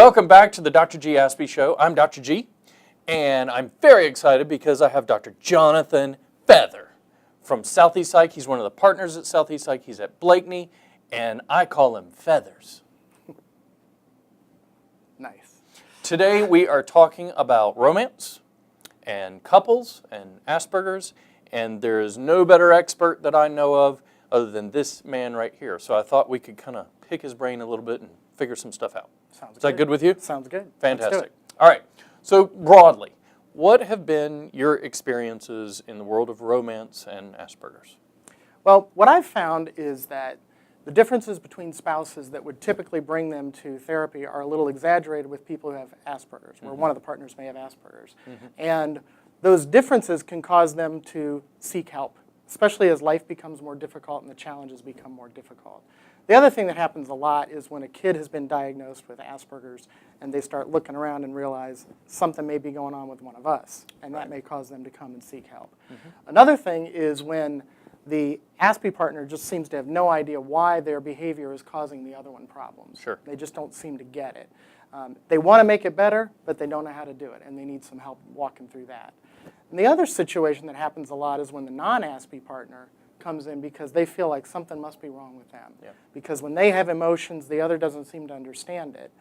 Welcome back to the Dr. G. Aspie Show. I'm Dr. G, and I'm very excited because I have Dr. Jonathan Feather from Southeast Psych. He's one of the partners at Southeast Psych. He's at Blakeney, and I call him Feathers. Nice. Today we are talking about romance and couples and Aspergers, and there is no better expert that I know of other than this man right here. So I thought we could kind of pick his brain a little bit and figure some stuff out. Sounds Is that good with you? Sounds good. Fantastic. All right. So broadly, what have been your experiences in the world of romance and Asperger's? Well, what I've found is that the differences between spouses that would typically bring them to therapy are a little exaggerated with people who have Asperger's, where one of the partners may have Asperger's. And those differences can cause them to seek help, especially as life becomes more difficult and the challenges become more difficult. The other thing that happens a lot is when a kid has been diagnosed with Asperger's and they start looking around and realize something may be going on with one of us, and that may cause them to come and seek help. Another thing is when the Aspie partner just seems to have no idea why their behavior is causing the other one problems. Sure. They just don't seem to get it. They want to make it better, but they don't know how to do it, and they need some help walking through that. And the other situation that happens a lot is when the non-Aspie partner comes in because they feel like something must be wrong with them. Yeah. Because when they have emotions, the other doesn't seem to understand it,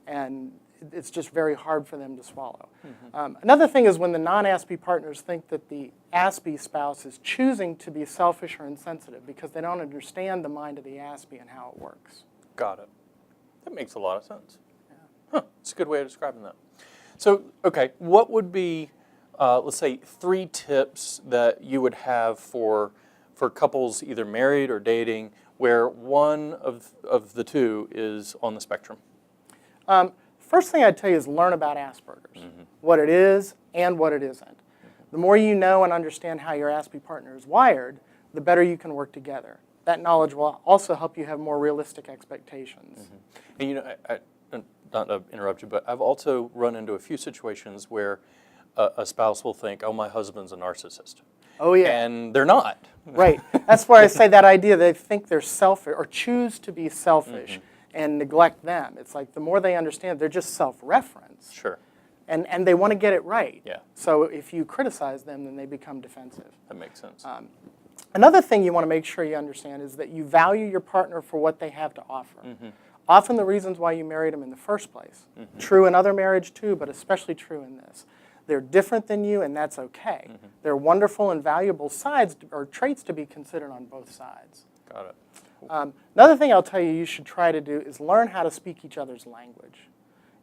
and it's just very hard for them to swallow. Another thing is when the non-Aspie partners think that the Aspie spouse is choosing to be selfish or insensitive because they don't understand the mind of the Aspie and how it works. Got it. That makes a lot of sense. Yeah. Huh. It's a good way of describing that. So, okay, what would be, let's say, 3 tips that you would have for couples either married or dating where one of the two is on the spectrum? First thing I'd tell you is learn about Asperger's, what it is and what it isn't. The more you know and understand how your Aspie partner is wired, the better you can work together. That knowledge will also help you have more realistic expectations. And you know, not to interrupt you, but I've also run into a few situations where a spouse will think, oh, my husband's a narcissist. Oh, yeah. And they're not. Right. That's why I say that idea, they think they're selfish or choose to be selfish and neglect them. It's like the more they understand, they're just self-reference. Sure. And they want to get it right. Yeah. So if you criticize them, then they become defensive. That makes sense. Another thing you want to make sure you understand is that you value your partner for what they have to offer. Often the reasons why you married them in the first place. True in other marriage too, but especially true in this. They're different than you, and that's okay. They're wonderful and valuable sides or traits to be considered on both sides. Got it. Cool. Another thing I'll tell you you should try to do is learn how to speak each other's language.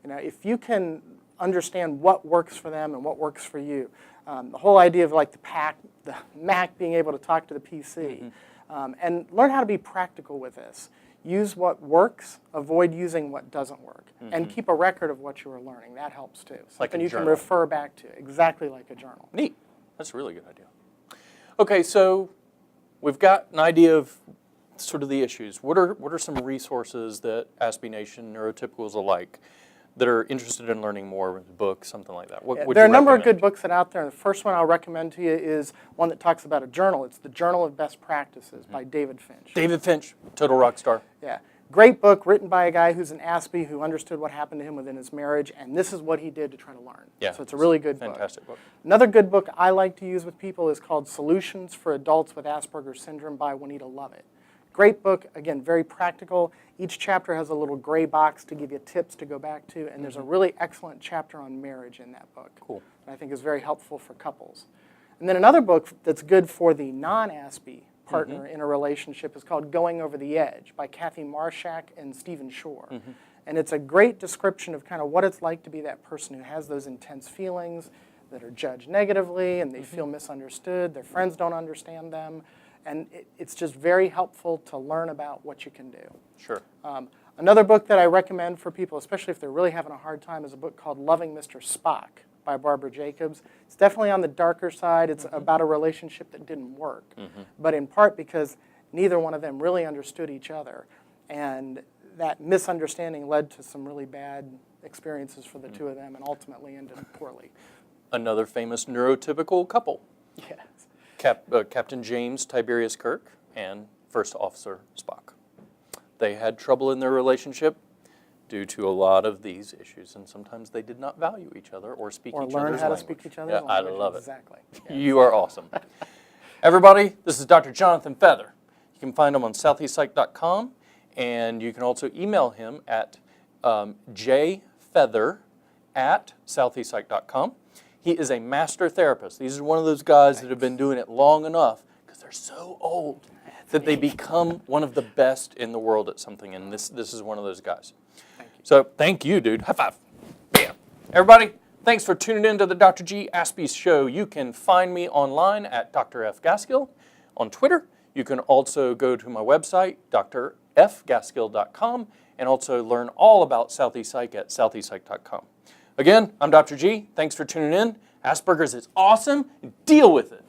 You know, if you can understand what works for them and what works for you, the whole idea of like the Mac being able to talk to the PC, and learn how to be practical with this. Use what works, avoid using what doesn't work, and keep a record of what you are learning. That helps too. Something you can refer back to, exactly like a journal. Neat. That's a really good idea. Okay, so we've got an idea of sort of the issues. What are some resources that Aspie Nation neurotypicals alike that are interested in learning more, books, something like that? What would there are you a number of recommend? good books that are out there. And the first one I'll recommend to you is one that talks about a journal. It's the Journal of Best Practices by David Finch. David Finch, total rock star. Yeah. Great book written by a guy who's an Aspie who understood what happened to him within his marriage, and this is what he did to try to learn. Yeah, so it's a really good fantastic book. Another good book I like to use with people is called Solutions for Adults with Asperger's Syndrome by Juanita Lovett. Great book, again, very practical. Each chapter has a little gray box to give you tips to go back to, and there's a really excellent chapter on marriage in that book. Cool. That I think is very helpful for couples. And then another book that's good for the non-Aspie partner in a relationship is called Going Over the Edge by Kathy Marshak and Stephen Shore. And it's a great description of kind of what it's like to be that person who has those intense feelings that are judged negatively and they feel misunderstood, their friends don't understand them, and it's just very helpful to learn about what you can do. Sure. Another book that I recommend for people, especially if they're really having a hard time, is a book called Loving Mr. Spock by Barbara Jacobs. It's definitely on the darker side. It's about a relationship that didn't work, but in part because neither one of them really understood each other, and that misunderstanding led to some really bad experiences for the two of them and ultimately ended poorly. Another famous neurotypical couple. Yes. Captain James Tiberius Kirk and First Officer Spock. They had trouble in their relationship. due to a lot of these issues, and sometimes they did not value each other or speak Or each learn other's how to language. speak each other's Yeah, I language. love it. Exactly. You are awesome. Everybody, this is Dr. Jonathan Feather. You can find him on southeastpsych.com, and you can also email him at jfeather@southeastpsych.com. He is a master therapist. He's one of those guys that have been doing it long enough because they're so old that they become one of the best in the world at something, and this is one of those guys. Thank you. So thank you, dude. High five. Yeah. Everybody, thanks for tuning in to the Dr. G Aspies show. You can find me online at Dr. F. Gaskill on Twitter. You can also go to my website, drfgaskill.com, and also learn all about Southeast Psych at southeastpsych.com. Again, I'm Dr. G. Thanks for tuning in. Asperger's is awesome. Deal with it.